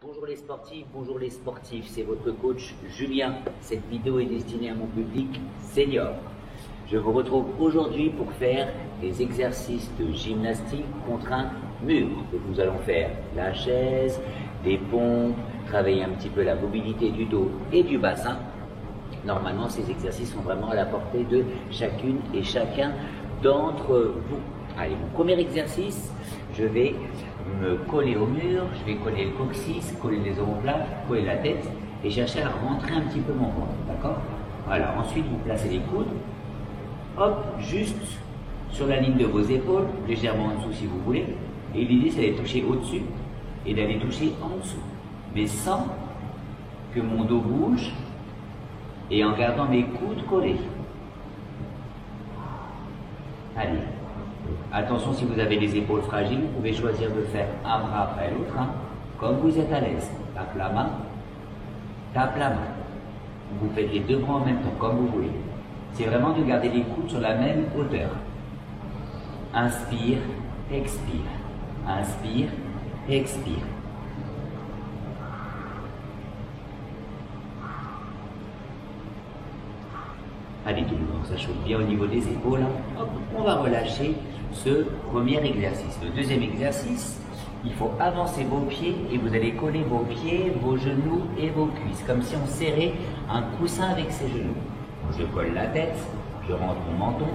Bonjour les sportifs, bonjour les sportifs, c'est votre coach Julien. Cette vidéo est destinée à mon public senior. Je vous retrouve aujourd'hui pour faire des exercices de gymnastique contre un mur. Donc nous allons faire la chaise, des pompes, travailler un petit peu la mobilité du dos et du bassin. Normalement, ces exercices sont vraiment à la portée de chacune et chacun d'entre vous. Allez, mon premier exercice, je vais me coller au mur, je vais coller le coccyx, coller les omoplates, coller la tête et chercher à rentrer un petit peu mon ventre, d'accord? Voilà, ensuite vous placez les coudes, hop, juste sur la ligne de vos épaules, légèrement en dessous si vous voulez, et l'idée c'est d'aller toucher au-dessus et d'aller toucher en dessous, mais sans que mon dos bouge et en gardant mes coudes collés. Allez. Attention, si vous avez les épaules fragiles, vous pouvez choisir de faire un bras après l'autre, comme vous êtes à l'aise. Tape la main, tape la main. Vous faites les deux bras en même temps, comme vous voulez. C'est vraiment de garder les coudes sur la même hauteur. Inspire, expire. Inspire, expire. Allez, tout le monde, ça chauffe bien au niveau des épaules. Hop, on va relâcher ce premier exercice. Le deuxième exercice, il faut avancer vos pieds et vous allez coller vos pieds, vos genoux et vos cuisses, comme si on serrait un coussin avec ses genoux. Je colle la tête, je rentre mon menton,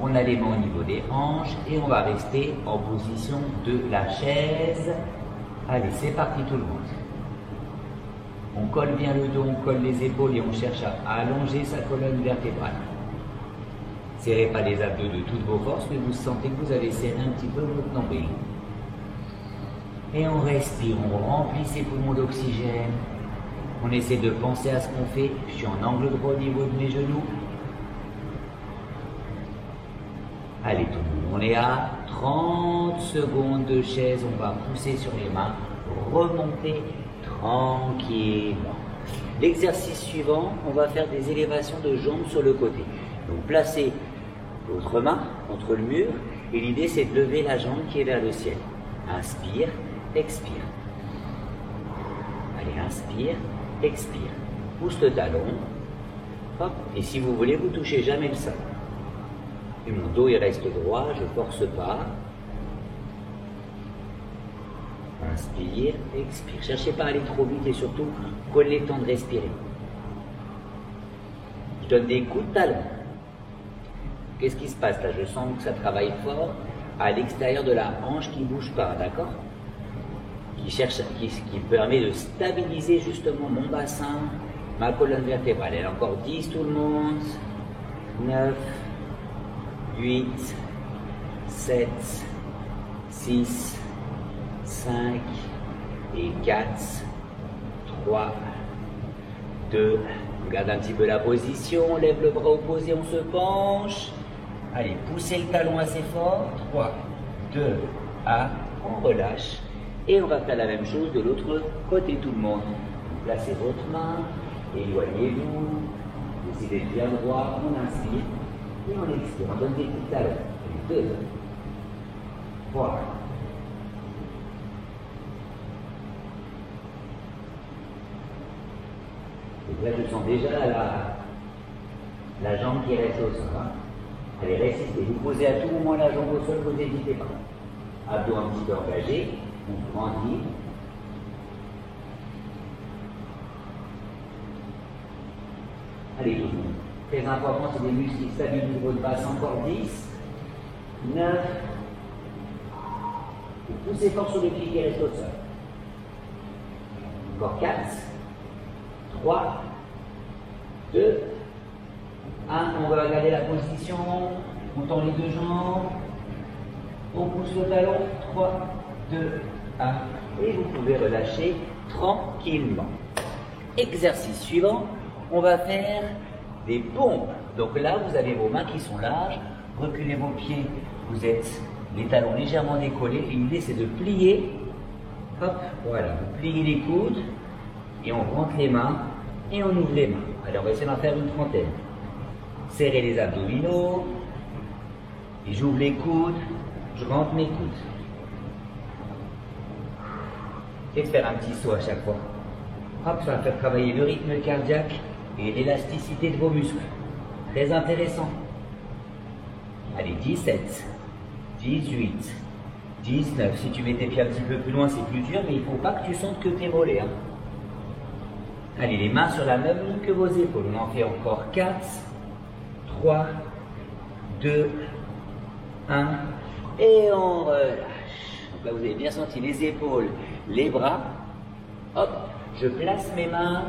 on a les mains au niveau des hanches et on va rester en position de la chaise. Allez, c'est parti tout le monde. On colle bien le dos, on colle les épaules et on cherche à allonger sa colonne vertébrale. Serrez pas les abdos de toutes vos forces, mais vous sentez que vous avez serré un petit peu votre nombril. Et on respire, on remplit ses poumons d'oxygène. On essaie de penser à ce qu'on fait. Je suis en angle droit au niveau de mes genoux. Allez tout le monde, on est à 30 secondes de chaise. On va pousser sur les mains, remonter tranquillement. L'exercice suivant, on va faire des élévations de jambes sur le côté. Donc placez votre main contre le mur et l'idée c'est de lever la jambe qui est vers le ciel. Inspire, expire. Allez, inspire, expire. Pousse le talon. Hop, et si vous voulez, vous ne touchez jamais le sol. Et mon dos il reste droit, je ne force pas. Inspire, expire. Cherchez pas à aller trop vite et surtout, prenez le temps de respirer. Je donne des coups de talon. Qu'est-ce qui se passe là? Je sens que ça travaille fort à l'extérieur de la hanche qui ne bouge pas, d'accord? Qui permet de stabiliser justement mon bassin, ma colonne vertébrale. Et encore 10 tout le monde. 9, 8, 7, 6, 5 et 4, 3, 2, on garde un petit peu la position, on lève le bras opposé, on se penche. Allez, poussez le talon assez fort. 3, 2, 1, on relâche. Et on va faire la même chose de l'autre côté tout le monde. Vous placez votre main, éloignez-vous, décidez de bien droit, on inspire et on expire. On donne des coups de talon. 2, 3. Donc là, je sens déjà la jambe qui reste au sol. Allez, résistez. Vous posez à tout moment la jambe au sol, vous n'hésitez pas. Abdos un petit peu engagés, on grandit. Allez, tout le monde. Très important, c'est des muscles qui stabilisent votre bassin. Encore 10, 9. Vous poussez fort sur les pieds qui restent au sol. Encore 4. 3, 2, 1, on va garder la position, on tend les deux jambes, on pousse le talon, 3, 2, 1, et vous pouvez relâcher tranquillement. Exercice suivant, on va faire des pompes. Donc là, vous avez vos mains qui sont larges, reculez vos pieds, vous êtes les talons légèrement décollés, et l'idée c'est de plier, hop, voilà, vous pliez les coudes, et on rentre les mains, et on ouvre les mains. Allez, on va essayer d'en faire une trentaine. Serrez les abdominaux, et j'ouvre les coudes, je rentre mes coudes. et de faire un petit saut à chaque fois. Hop, ça va faire travailler le rythme cardiaque et l'élasticité de vos muscles. Très intéressant. Allez, 17, 18, 19. Si tu mets tes pieds un petit peu plus loin, c'est plus dur, mais il ne faut pas que tu sentes que tes mollets. Hein. Allez, les mains sur la même ligne que vos épaules. On en fait encore 4, 3, 2, 1. Et on relâche. Donc là, vous avez bien senti les épaules, les bras. Hop, je place mes mains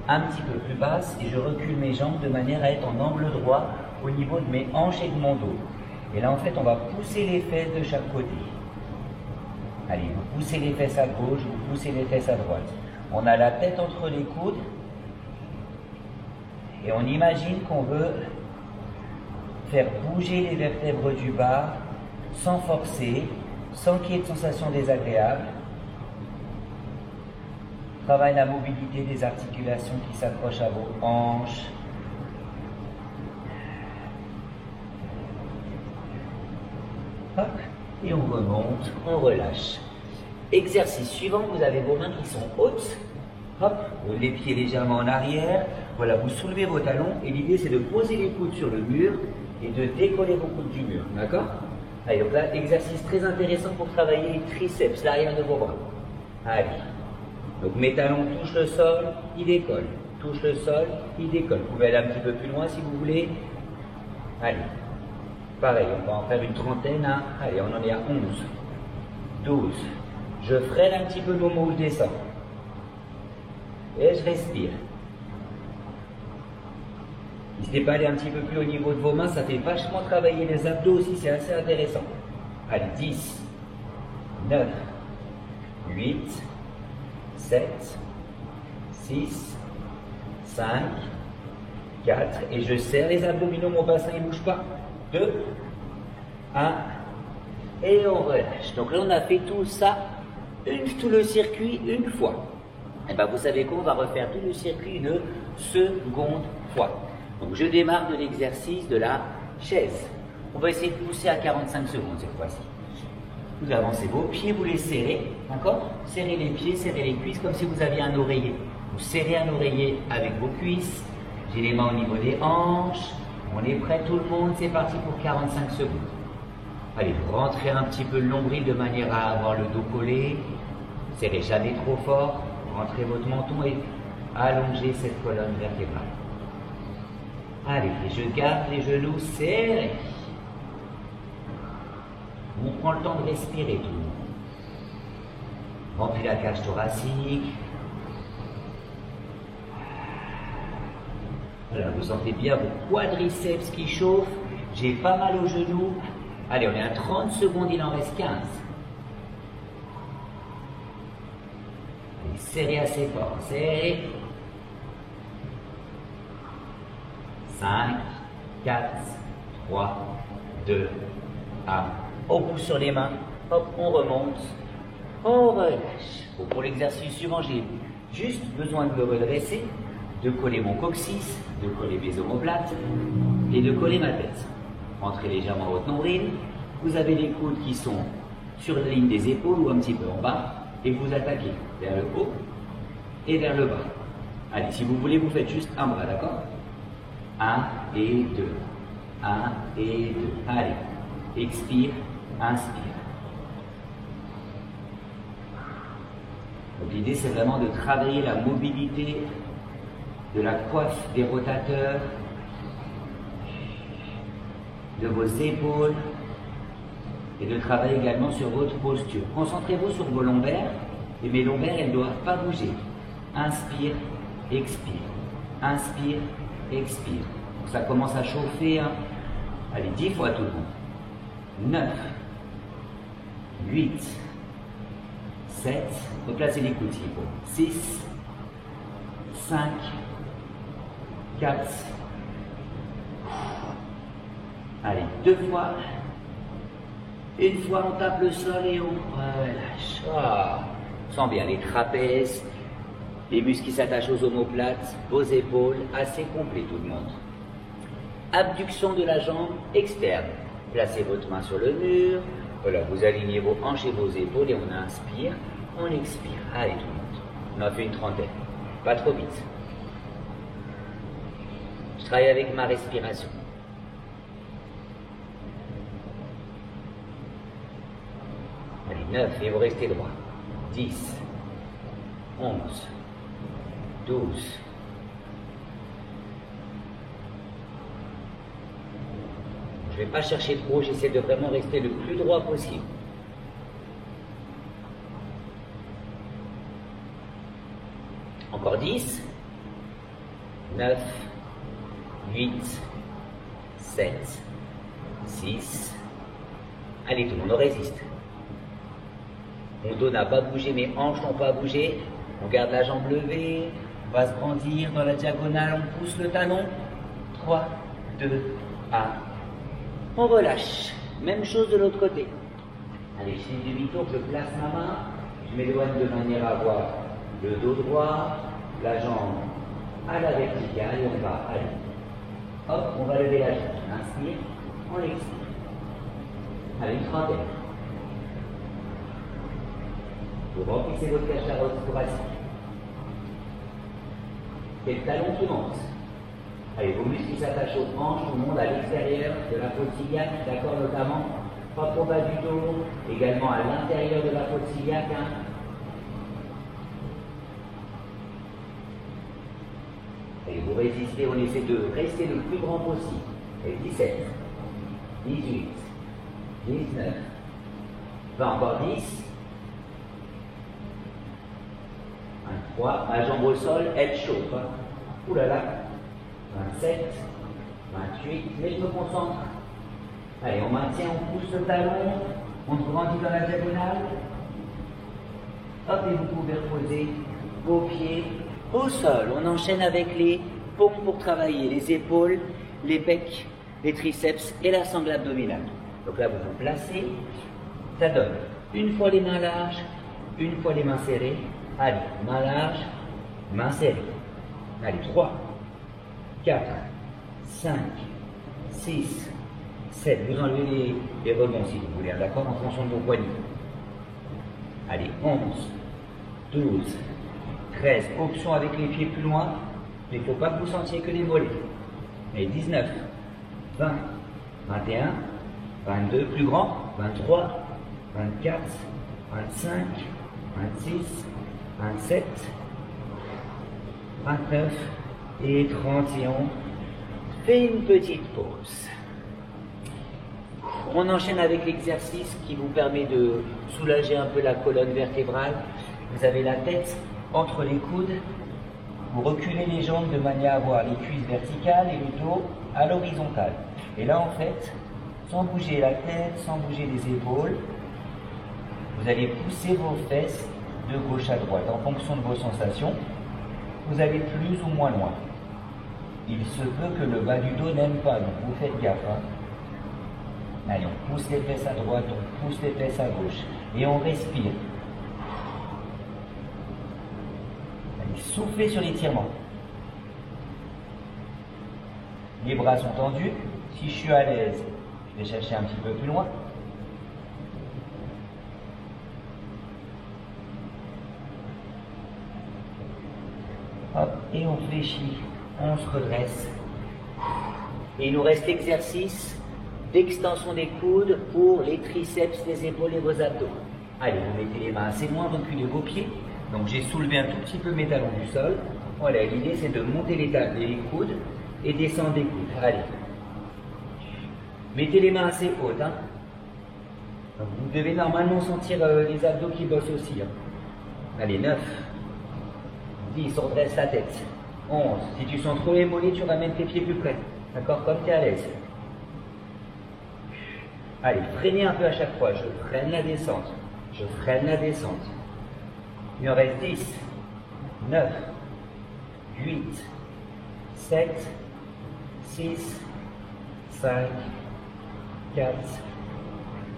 un petit peu plus basses et je recule mes jambes de manière à être en angle droit au niveau de mes hanches et de mon dos. Et là, en fait, on va pousser les fesses de chaque côté. Allez, vous poussez les fesses à gauche, vous poussez les fesses à droite. On a la tête entre les coudes et on imagine qu'on veut faire bouger les vertèbres du bas sans forcer, sans qu'il y ait de sensations désagréables. Travaille la mobilité des articulations qui s'accrochent à vos hanches. Hop, et on remonte, on relâche. Exercice suivant, vous avez vos mains qui sont hautes. Hop, les pieds légèrement en arrière. Voilà, vous soulevez vos talons et l'idée c'est de poser les coudes sur le mur et de décoller vos coudes du mur. D'accord? Allez, donc là, exercice très intéressant pour travailler les triceps, l'arrière de vos bras. Allez. Donc mes talons touchent le sol, ils décollent. Touchent le sol, ils décollent. Vous pouvez aller un petit peu plus loin si vous voulez. Allez. Pareil, on va en faire une trentaine. Hein. Allez, on en est à 11, 12. Je freine un petit peu le moment où je descends. Et je respire. N'hésitez pas à aller un petit peu plus au niveau de vos mains, ça fait vachement travailler les abdos aussi, c'est assez intéressant. Allez, 10, 9, 8, 7, 6, 5, 4, et je serre les abdominaux, mon bassin il ne bouge pas. 2, 1, et on relâche. Donc là on a fait tout ça, tout le circuit une fois. Et bien vous savez quoi, on va refaire tout le circuit une seconde fois. Donc je démarre de l'exercice de la chaise. On va essayer de pousser à 45 secondes cette fois-ci. Vous avancez vos pieds, vous les serrez, d'accord? Serrez les pieds, serrez les cuisses comme si vous aviez un oreiller. Vous serrez un oreiller avec vos cuisses. J'ai les mains au niveau des hanches. On est prêt tout le monde, c'est parti pour 45 secondes. Allez, vous rentrez un petit peu le nombril de manière à avoir le dos collé. Serrez jamais trop fort. Rentrez votre menton et allongez cette colonne vertébrale. Allez, je garde les genoux serrés. On prend le temps de respirer tout le monde. Remplissez la cage thoracique. Voilà, vous sentez bien vos quadriceps qui chauffent. J'ai pas mal aux genoux. Allez, on est à 30 secondes, il en reste 15. Allez, serrez assez fort, serrez. 5, 4, 3, 2, 1. On pousse sur les mains, hop, on remonte, on relâche. Bon, pour l'exercice suivant, j'ai juste besoin de me redresser, de coller mon coccyx, de coller mes omoplates et de coller ma tête. Rentrez légèrement votre nombril, vous avez les coudes qui sont sur la ligne des épaules ou un petit peu en bas et vous attaquez vers le haut et vers le bas. Allez, si vous voulez, vous faites juste un bras, d'accord? 1 et 2, 1 et 2. Allez, expire, inspire. Donc l'idée c'est vraiment de travailler la mobilité de la coiffe des rotateurs, de vos épaules et de travailler également sur votre posture. Concentrez-vous sur vos lombaires et mes lombaires elles ne doivent pas bouger. Inspire, expire, inspire, expire. Donc ça commence à chauffer. Hein. Allez, 10 fois tout le monde. 9, 8, 7, replacez les coudes s'il faut. 6, 5, 4, allez, 2 fois. Une fois on tape le sol et on relâche. Ah, on sent bien les trapèzes, les muscles qui s'attachent aux omoplates, vos épaules, assez complet tout le monde. Abduction de la jambe externe. Placez votre main sur le mur. Voilà, vous alignez vos hanches et vos épaules et on inspire. On expire. Allez, tout le monde. On en fait une trentaine. Pas trop vite. Je travaille avec ma respiration. Allez, 9, et vous restez droit. 10, 11, 12. Je ne vais pas chercher trop, j'essaie de vraiment rester le plus droit possible. Encore 10, 9, 8, 7, 6. Allez, tout le monde résiste. Mon dos n'a pas bougé, mes hanches n'ont pas bougé. On garde la jambe levée, on va se grandir dans la diagonale, on pousse le talon. 3, 2, 1. On relâche. Même chose de l'autre côté. Allez, je fais une demi-tour, je place ma main, je m'éloigne de manière à avoir le dos droit, la jambe à la verticale et on va aller. Hop, on va lever la jambe. On inspire, on expire. Allez, une trentaine. Vous remplissez votre cage thoracique. Et le talon qui monte. Allez, vos muscles qui s'attachent aux hanches, tout le monde à l'extérieur de la faute iliaque, d'accord, notamment. Pas trop bas du dos, également à l'intérieur de la faute iliaque. Et vous résistez, on essaie de rester le plus grand possible. Et 17, 18, 19, 20, encore 10, 23, ma jambe au sol, elle chauffe. Ouh là là, 27, 28, mais je me concentre. Allez, on maintient, on pousse le talon, on grandit dans la diagonale. Hop, et vous pouvez reposer vos pieds au sol. On enchaîne avec les paumes pour travailler les épaules, les becs, les triceps et la sangle abdominale. Donc là, vous vous placez. Ça donne une fois les mains larges, une fois les mains serrées. Allez, main large, main serrée. Allez, 3, 4, 5, 6, 7. Vous enlevez les rebonds si vous voulez, d'accord, en fonction de vos poignets. Allez, 11, 12, 13. Option avec les pieds plus loin, mais il ne faut pas que vous sentiez que les mollets. Et 19, 20, 21, 22, plus grand, 23, 24, 25, 26, 27, 29 et 31. Fais une petite pause. On enchaîne avec l'exercice qui vous permet de soulager un peu la colonne vertébrale. Vous avez la tête entre les coudes. Vous reculez les jambes de manière à avoir les cuisses verticales et le dos à l'horizontale. Et là, en fait, sans bouger la tête, sans bouger les épaules, vous allez pousser vos fesses de gauche à droite en fonction de vos sensations. Vous allez plus ou moins loin. Il se peut que le bas du dos n'aime pas, donc vous faites gaffe. Allez, on pousse les fesses à droite, on pousse les fesses à gauche. Et on respire. Allez, soufflez sur l'étirement. Les bras sont tendus. Si je suis à l'aise, je vais chercher un petit peu plus loin. Hop, et on fléchit, on se redresse. Et il nous reste l'exercice d'extension des coudes pour les triceps, les épaules et vos abdos. Allez, vous mettez les mains assez loin, reculez vos pieds. Donc j'ai soulevé un tout petit peu mes talons du sol. Voilà, l'idée c'est de monter les coudes et descendre les coudes. Allez. Mettez les mains assez hautes. Donc, vous devez normalement sentir les abdos qui bossent aussi. Allez, 9. 10, on redresse la tête. 11. Si tu sens trop les mollets, tu ramènes tes pieds plus près. D'accord? Comme tu es à l'aise. Allez, freinez un peu à chaque fois. Je freine la descente. Je freine la descente. Il en reste 10, 9, 8, 7, 6, 5, 4,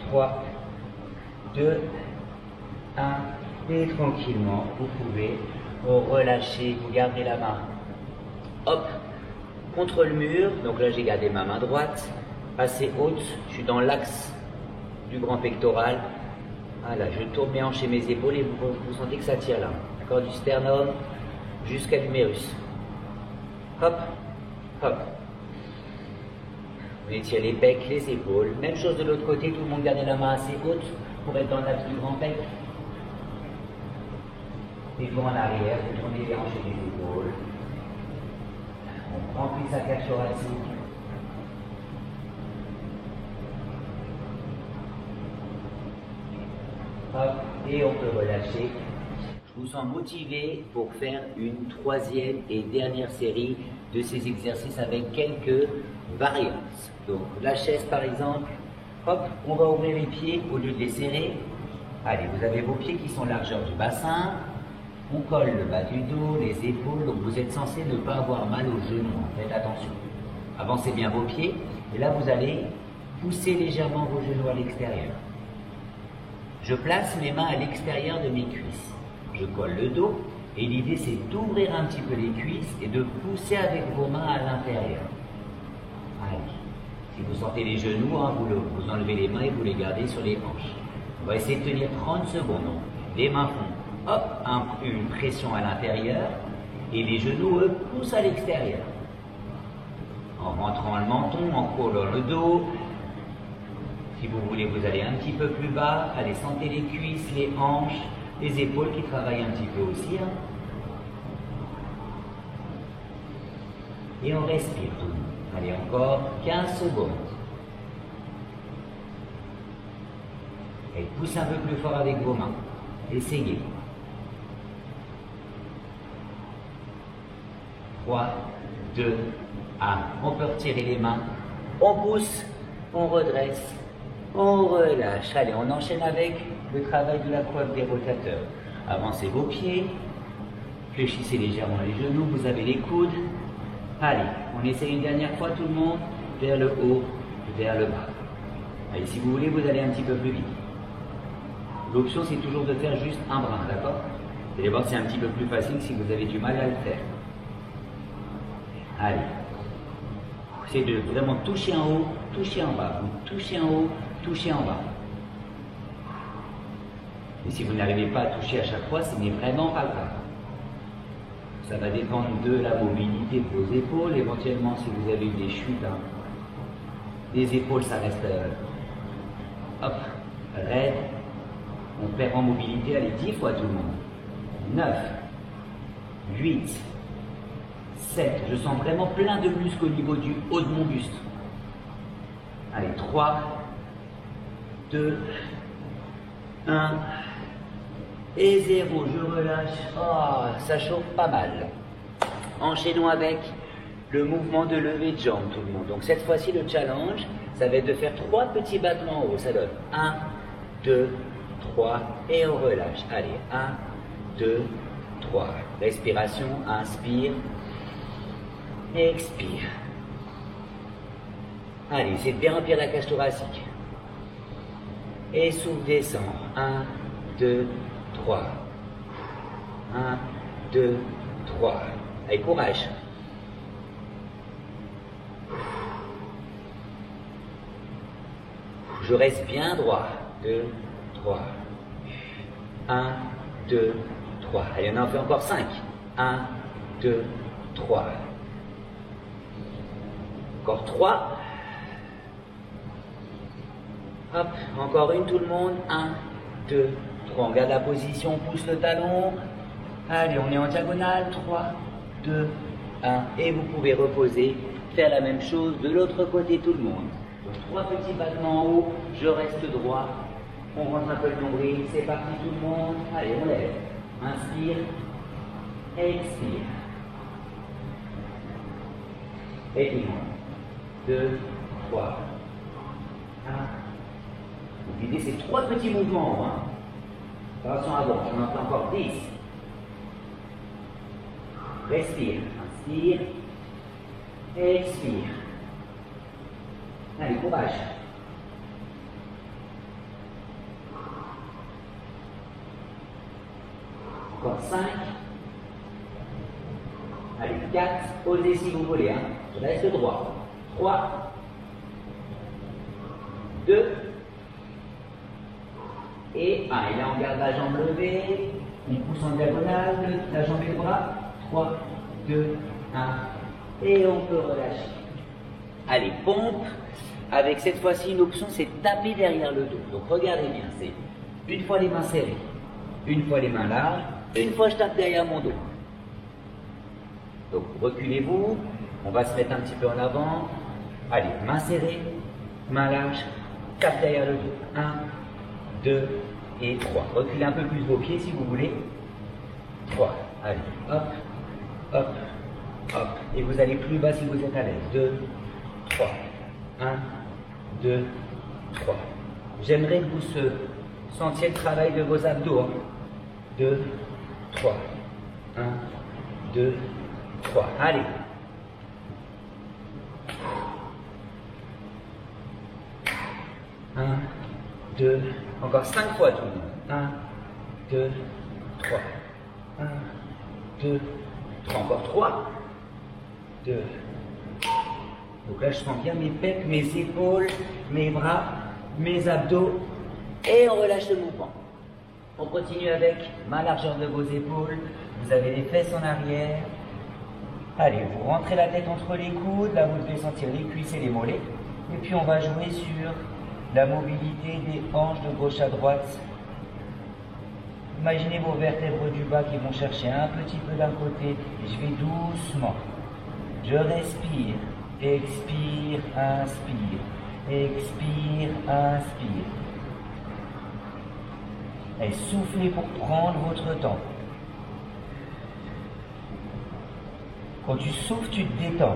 3, 2, 1. Et tranquillement, vous pouvez relâcher, vous gardez la main, hop, contre le mur. Donc là, j'ai gardé ma main droite, assez haute, je suis dans l'axe du grand pectoral. Voilà, je tourne mes hanches et mes épaules et vous sentez que ça tire là. D'accord, du sternum jusqu'à l'humérus. Hop, hop. On étire les pecs, les épaules. Même chose de l'autre côté, tout le monde garde la main assez haute pour être dans l'axe du grand pec. Et vous en arrière, vous tournez les hanches et les épaules. On remplit sa cage thoracique. Hop, et on peut relâcher. Je vous sens motivé pour faire une troisième et dernière série de ces exercices avec quelques variantes. Donc la chaise par exemple, hop, on va ouvrir les pieds au lieu de les serrer. Allez, vous avez vos pieds qui sont largeur du bassin. On colle le bas du dos, les épaules, donc vous êtes censé ne pas avoir mal aux genoux. Faites attention. Avancez bien vos pieds et là vous allez pousser légèrement vos genoux à l'extérieur. Je place mes mains à l'extérieur de mes cuisses. Je colle le dos et l'idée c'est d'ouvrir un petit peu les cuisses et de pousser avec vos mains à l'intérieur. Allez. Si vous sentez les genoux, hein, vous enlevez les mains et vous les gardez sur les hanches. On va essayer de tenir 30 secondes. Donc, les mains font hop, une pression à l'intérieur et les genoux eux poussent à l'extérieur. En rentrant le menton, en collant le dos. Si vous voulez, vous allez un petit peu plus bas. Allez, sentez les cuisses, les hanches, les épaules qui travaillent un petit peu aussi. Hein. Et on respire tout le monde. Allez, encore 15 secondes. Et poussez un peu plus fort avec vos mains. Essayez. 3, 2, 1. On peut retirer les mains. On pousse, on redresse. On relâche. Allez, on enchaîne avec le travail de la coiffe des rotateurs. Avancez vos pieds. Fléchissez légèrement les genoux. Vous avez les coudes. Allez, on essaie une dernière fois tout le monde. Vers le haut, vers le bas. Allez, si vous voulez, vous allez un petit peu plus vite. L'option, c'est toujours de faire juste un brin, d'accord? Vous allez voir, c'est un petit peu plus facile si vous avez du mal à le faire. Allez. C'est de vraiment toucher en haut, toucher en bas. Toucher en haut, toucher en bas. Et si vous n'arrivez pas à toucher à chaque fois, ce n'est vraiment pas grave. Ça va dépendre de la mobilité de vos épaules. Éventuellement, si vous avez eu des chutes, hein, les épaules, ça reste hop, raide. On perd en mobilité, allez, 10 fois tout le monde. 9, 8, 7. Je sens vraiment plein de muscles au niveau du haut de mon buste. Allez, 3, 2, 1 et 0. Je relâche. Oh, ça chauffe pas mal. Enchaînons avec le mouvement de levée de jambe, tout le monde. Donc cette fois-ci, le challenge, ça va être de faire 3 petits battements en haut. Ça donne 1, 2, 3 et on relâche. Allez, 1, 2, 3. Respiration, inspire, expire. Allez, essayez de bien remplir la cage thoracique. Et souffle, descend. 1, 2, 3. 1, 2, 3. Allez, courage. Je reste bien droit. 2, 3. 1, 2, 3. Allez, on en fait encore 5. 1, 2, 3. Encore 3. Hop, encore une tout le monde. 1, 2, 3. On garde la position, on pousse le talon. Allez, on est en diagonale. 3, 2, 1. Et vous pouvez reposer, faire la même chose de l'autre côté tout le monde. Donc 3 petits battements en haut, je reste droit. On rentre un peu le nombril, c'est parti tout le monde. Allez, on lève. Inspire, expire. Et tout le monde. 2, 3, 1. L'idée, c'est 3 petits mouvements. Hein. Attention avant, on en fait encore 10. Respire, inspire, expire. Allez, courage. Encore 5. Allez, 4. Posez si vous voulez. Hein. Reste droit. 3. 2. Et 1. Et là, on garde la jambe levée. On pousse en diagonale, la jambe et le bras. 3, 2, 1. Et on peut relâcher. Allez, pompe. Avec cette fois-ci, une option, c'est taper derrière le dos. Donc, regardez bien. C'est une fois les mains serrées, une fois les mains larges, une fois je tape derrière mon dos. Donc, reculez-vous. On va se mettre un petit peu en avant. Allez, main serrée, main large, tape derrière le dos. 1, 2 et 3. Reculez un peu plus vos pieds si vous voulez. 3. Allez, hop, hop, hop. Et vous allez plus bas si vous êtes à l'aise. 2, 3. 1, 2, 3. J'aimerais que vous sentiez le travail de vos abdos. 2, 3. 1, 2, 3. Allez. 1, 2, encore 5 fois tout le monde. 1, 2, 3. 1, 2, 3. Encore 3. 2. Donc là, je sens bien mes pecs, mes épaules, mes bras, mes abdos. Et on relâche le mouvement. On continue avec ma largeur de vos épaules. Vous avez les fesses en arrière. Allez, vous rentrez la tête entre les coudes. Là, vous devez sentir les cuisses et les mollets. Et puis, on va jouer sur la mobilité des hanches de gauche à droite. Imaginez vos vertèbres du bas qui vont chercher un petit peu d'un côté. Et je vais doucement. Je respire. Expire, inspire. Expire, inspire. Et soufflez pour prendre votre temps. Quand tu souffles, tu te détends.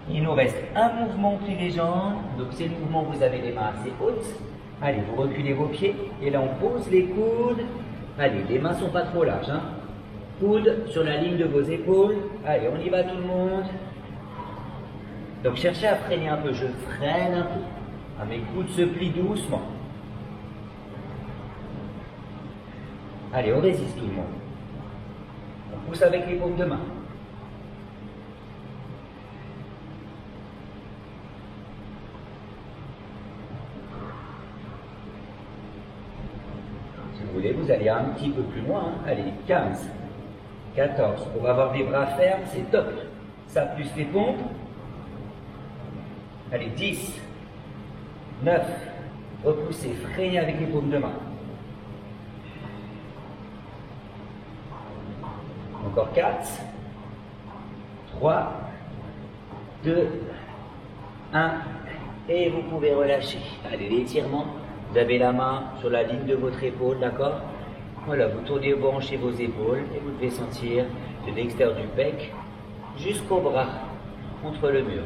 Il nous reste un mouvement plie les jambes. Donc c'est le mouvement où vous avez les mains assez hautes. Allez, vous reculez vos pieds. Et là, on pose les coudes. Allez, les mains ne sont pas trop larges. Coudes sur la ligne de vos épaules. Allez, on y va tout le monde. Donc cherchez à freiner un peu. Je freine un peu. Mes coudes se plient doucement. Allez, on résiste tout le monde. On pousse avec les paumes de main. Si vous voulez, vous allez un petit peu plus loin. Allez, 15, 14. Pour avoir des bras fermes, c'est top. Ça plus les pompes. Allez, 10, 9. Repoussez, freinez avec les paumes de main. Encore 4, 3, 2, 1. Et vous pouvez relâcher. Allez, l'étirement. Vous avez la main sur la ligne de votre épaule, d'accord? Voilà, vous tournez vos hanches et vos épaules et vous devez sentir de l'extérieur du pec jusqu'au bras contre le mur.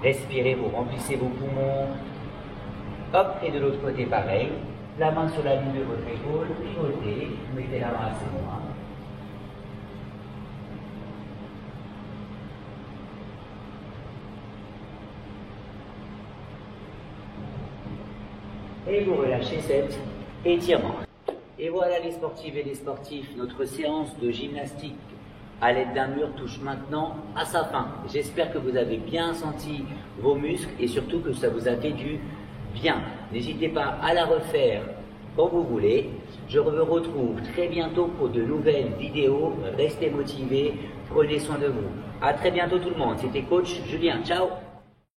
Respirez, vous remplissez vos poumons. Hop, et de l'autre côté pareil. La main sur la ligne de votre épaule, pivotez, mettez la main assez loin. Et vous relâchez cet étirement. Et voilà les sportives et les sportifs, notre séance de gymnastique à l'aide d'un mur touche maintenant à sa fin. J'espère que vous avez bien senti vos muscles et surtout que ça vous a fait du bien. N'hésitez pas à la refaire quand vous voulez. Je vous retrouve très bientôt pour de nouvelles vidéos. Restez motivés, prenez soin de vous. À très bientôt tout le monde. C'était coach Julien. Ciao.